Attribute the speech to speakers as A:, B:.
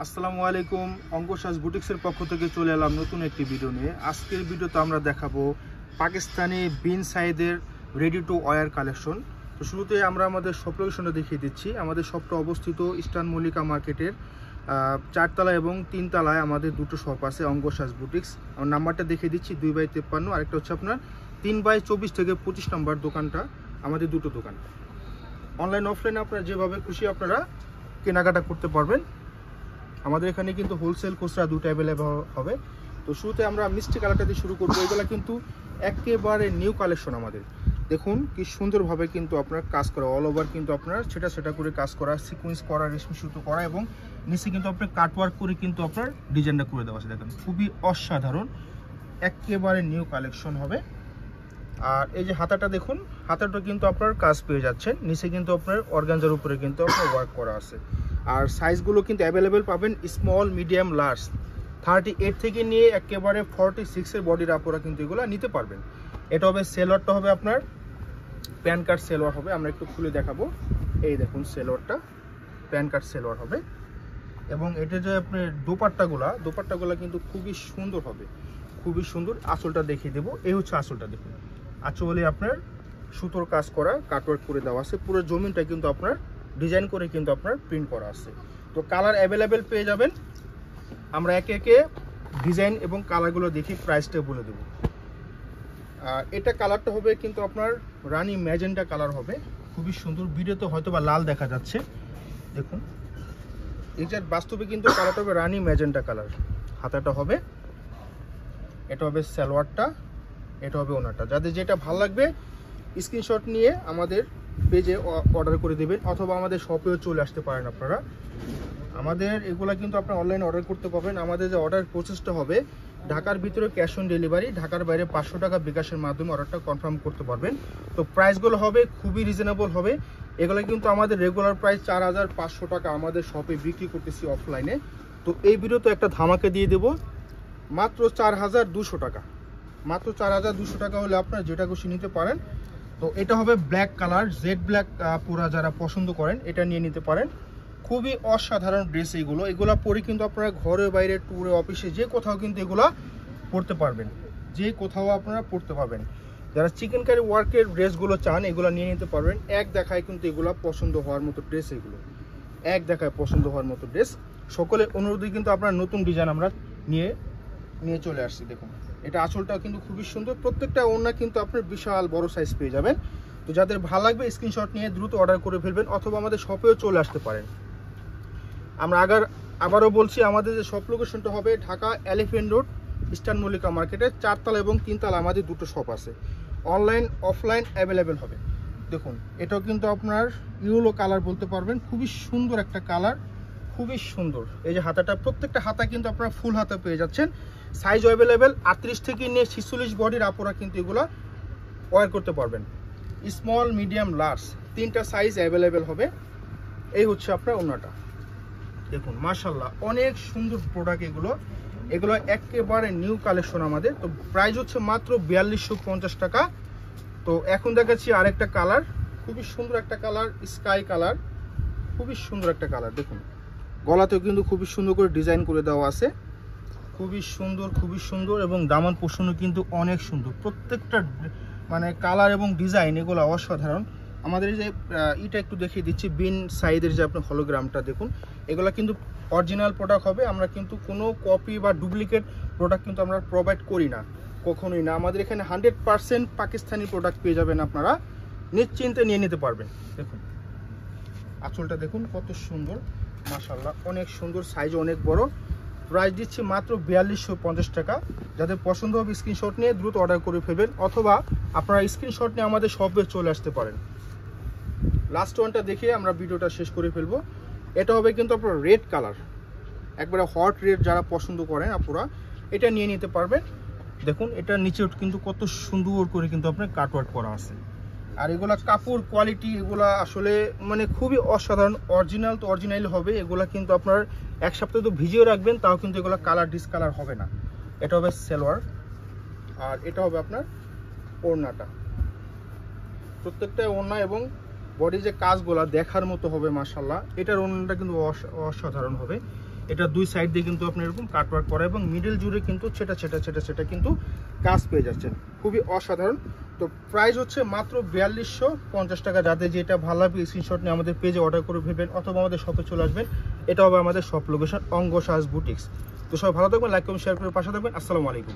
A: আসসালামু আলাইকুম। অঙ্কসাজ বুটিক্সের পক্ষ থেকে চলে এলাম নতুন একটি ভিডিও নিয়ে। আজকের ভিডিওতে আমরা দেখাবো পাকিস্তানি বিন সাইদের রেডি টু ওয়্যার কালেকশন। তো শুরুতে আমরা আমাদের শপ লোকেশনটা দেখিয়ে দিচ্ছি। আমাদের শপটা অবস্থিত ইস্টার্ন মল্লিকা মার্কেটের 4তলা এবং 3তলায় আমাদের দুটো শপ আছে অঙ্কসাজ বুটিক্স। আমার নাম্বারটা দেখিয়ে দিচ্ছি 2/53, আরেকটা হচ্ছে আপনার 3/24 থেকে 25 নম্বর দোকানটা। আমাদের দুটো দোকান অনলাইন অফলাইনে আপনারা যেভাবে খুশি আপনারা কেনাকাটা করতে পারবেন। আমাদের এখানে কিন্তু হোলসেল খুচরা দুটো অ্যাভেলেবল হবে। তো শুরুতে আমরা মিষ্টি কালারটা দিয়ে শুরু করবো। এগুলো কিন্তু একেবারে নিউ কালেকশন। আমাদের দেখুন কি সুন্দরভাবে কিন্তু আপনার কাজ করা, অল ওভার কিন্তু আপনার সেটা করে কাজ করা, সিকোয়েন্স করা, রেশমি সুতো করা এবং নিচে কিন্তু আপনার কাটওয়ার্ক করে কিন্তু আপনার ডিজাইনটা করে দেওয়া আছে। দেখেন খুবই অসাধারণ, একেবারে নিউ কালেকশন হবে। আর এই যে হাতাটা দেখুন, হাতাটা কিন্তু আপনার কাজ পেয়ে যাচ্ছেন। নিচে কিন্তু আপনার অর্গানজার উপরে কিন্তু আপনার ওয়ার্ক করা আছে। আর সাইজগুলো কিন্তু অ্যাভেলেবেল পাবেন, স্মল, মিডিয়াম, লার্জ, 38 থেকে নিয়ে একেবারে 46-এর বডির আপনারা কিন্তু এগুলো নিতে পারবেন। এটা হবে সেলোয়ারটা, হবে আপনার প্যান কাট সেলোয়ার হবে। আমরা একটু খুলে দেখাবো। এই দেখুন সেলোয়ারটা প্যান কাট সেলোয়ার হবে। এবং এটা যে আপনার দোপাট্টাগুলো কিন্তু খুবই সুন্দর হবে, খুবই সুন্দর। আঁচলটা দেখিয়ে দেবো। এই হচ্ছে আঁচলটা, দেখুন আঁচলে আপনার সুতোর কাজ করা, কাটওয়ার্ক করে দেওয়া আছে। পুরো জমিনটা কিন্তু আপনার ডিজাইন করে কিন্তু আপনার প্রিন্ট করা আছে। তো কালার অ্যাভেলেবেল পেয়ে যাবেন। আমরা একে একে ডিজাইন এবং কালারগুলো দেখি, প্রাইসটা বলে দেবো। এটা কালারটা হবে কিন্তু আপনার রানি ম্যাজেন্টা কালার হবে, খুবই সুন্দর। ভিডিওতে হয়তো বা লাল দেখা যাচ্ছে, দেখুন এক্সাক্ট বাস্তবে কিন্তু কালারটা হবে রানি ম্যাজেন্টা কালার। হাতাটা হবে, এটা হবে সালোয়ারটা, এটা হবে ওনাটা। যাদের যেটা ভালো লাগবে স্ক্রিনশট নিয়ে আমাদের পেজে অর্ডার করে দেবেন, অথবা আমাদের শপেও চলে আসতে পারেন আপনারা। আমাদের এগুলা কিন্তু আপনারা অনলাইনে অর্ডার করতে পারবেন। আমাদের যে অর্ডার প্রসেসটা হবে, ঢাকার ভিতরে ক্যাশ অন ডেলিভারি, ঢাকার বাইরে 500 টাকা বিকাশের মাধ্যমে অর্ডারটা কনফার্ম করতে পারবেন। তো প্রাইসগুলো হবে খুবই রিজনেবল হবে। এগুলো কিন্তু আমাদের রেগুলার প্রাইস 4500 টাকা আমাদের শপে বিক্রি করতেছি অফলাইনে। তো এই ভিডিওতে একটা ধামাকে দিয়ে দেবো, মাত্র 4200 টাকা। মাত্র 4200 টাকা হলে আপনারা যেটা খুশি নিতে পারেন। তো এটা হবে ব্ল্যাক কালার, জেড ব্ল্যাক। পুরা যারা পছন্দ করেন এটা নিয়ে নিতে পারেন। খুবই অসাধারণ ড্রেস এগুলো পরে কিন্তু আপনারা ঘরে বাইরে ট্যুরে অফিসে যে কোথাও কিন্তু এগুলা পরতে পারবেন, যে কোথাও আপনারা পরতে পারবেন। যারা চিকেন কারি ওয়ার্কের ড্রেসগুলো চান এগুলো নিয়ে নিতে পারবেন। এক দেখায় কিন্তু এগুলো পছন্দ হওয়ার মতো ড্রেস, এগুলো এক দেখায় পছন্দ হওয়ার মতো ড্রেস। সকলের অনুরোধে কিন্তু আপনার নতুন ডিজাইন আমরা নিয়ে চলে আসছি। দেখুন এটা আঁচলটাও কিন্তু খুবই সুন্দর। প্রত্যেকটা ওড়না কিন্তু আপনার বিশাল বড় সাইজ পেয়ে যাবেন। তো যাদের ভালো লাগবে স্ক্রিনশট নিয়ে দ্রুত অর্ডার করে ফেলবেন, অথবা আমাদের শপেও চলে আসতে পারেন। আমরা আবারও বলছি, আমাদের যে শপ লোকেশনটা হবে Dhaka elephant road, eastern Mallika মার্কেটে 4তলা এবং 3তলা আমাদের দুটো শপ আছে। অনলাইন অফলাইন অ্যাভেলেবেল হবে। দেখুন এটাও কিন্তু আপনার ইয়েলো কালার বলতে পারবেন, খুবই সুন্দর একটা কালার, খুবই সুন্দর। এই যে হাতাটা, প্রত্যেকটা হাতা কিন্তু আপনারা ফুল হাতা পেয়ে যাচ্ছেন। সাইজ অ্যাভেলেবেল 38 থেকে নিয়ে 46 বডির আপনারা কিন্তু এগুলো ওয়্যার করতে পারবেন। স্মল, মিডিয়াম, লার্জ, 3টা সাইজ অ্যাভেলেবেল হবে। এই হচ্ছে আপনার ওড়নাটা। দেখুন মাশাআল্লাহ অনেক সুন্দর প্রোডাক্ট এগুলো একেবারে নিউ কালেকশন আমাদের। তো প্রাইস হচ্ছে মাত্র 4250 টাকা। তো এখন দেখাচ্ছি আরেকটা কালার, খুবই সুন্দর একটা কালার, স্কাই কালার, খুবই সুন্দর একটা কালার। দেখুন গলাতেও কিন্তু খুবই সুন্দর করে ডিজাইন করে দেওয়া আছে, খুবই সুন্দর, খুবই সুন্দর। এবং দামান পোষণও কিন্তু অনেক সুন্দর। প্রত্যেকটা মানে কালার এবং ডিজাইন এগুলো অসাধারণ। আমাদের এই যে এটা একটু দেখিয়ে দিচ্ছি, বিন সাইদের যে আপনার হলোগ্রামটা দেখুন, এগুলো কিন্তু অরিজিনাল প্রোডাক্ট হবে। আমরা কিন্তু কোনো কপি বা ডুপ্লিকেট প্রোডাক্ট কিন্তু আমরা প্রোভাইড করি না, কখনোই না। আমাদের এখানে 100% পাকিস্তানি প্রোডাক্ট পেয়ে যাবেন, আপনারা নিশ্চিন্তে নিয়ে নিতে পারবেন। দেখুন আঁচলটা দেখুন কত সুন্দর, মাশাআল্লাহ অনেক সুন্দর, সাইজ অনেক বড়। প্রাইস দিচ্ছি মাত্র 4250 টাকা। যাদের পছন্দ হবে স্ক্রিনশট নিয়ে দ্রুত অর্ডার করে ফেলবেন, অথবা আপনারা স্ক্রিনশট নিয়ে আমাদের শপে চলে আসতে পারেন। লাস্ট ওয়ানটা দেখে আমরা ভিডিওটা শেষ করে ফেলবো। এটা হবে কিন্তু আপনার রেড কালার, একবারে হট রেড। যারা পছন্দ করেন আপনারা এটা নিয়ে নিতে পারবেন। দেখুন এটার নিচে কিন্তু কত সুন্দর করে কিন্তু আপনার কাটওয়ার্ক করা আছে। আর এগুলা কাপড় কোয়ালিটি এগুলা আসলে মানে খুবই অসাধারণ। অরিজিনাল তো অরিজিনাল হবে। এগুলা কিন্তু আপনার এক সপ্তাহ তো ভিজিয়ে রাখবেন, তাও কিন্তু এগুলো কালার ডিসকালার হবে না। এটা হবে সালোয়ার, আর এটা হবে আপনার ওড়নাটা। প্রত্যেকটা ওড়না এবং বডি যে কাজগুলো দেখার মতো হবে মাশাআল্লাহ। এটার ওড়নাটা কিন্তু অসাধারণ হবে। এটা দুই সাইড দিয়ে কিন্তু আপনি এরকম কাটওয়ার্ক করা এবং মিডল জুড়ে কিন্তু সেটা কিন্তু কাজ পেয়ে যাচ্ছেন, খুবই অসাধারণ। তো প্রাইস হচ্ছে মাত্র 4250 টাকা। যাদের যেটা ভালো লাগবে স্ক্রিনশট নিয়ে আমাদের পেজে অর্ডার করে ফেলবেন অথবা আমাদের শপে চলে আসবেন। এটা হবে আমাদের শপ লোকেশন অঙ্গ সাজ বুটিক্স। তো সবাই ভালো থাকবেন, লাইক কমেন্ট শেয়ার করে পাশে থাকবেন। আসসালামু আলাইকুম।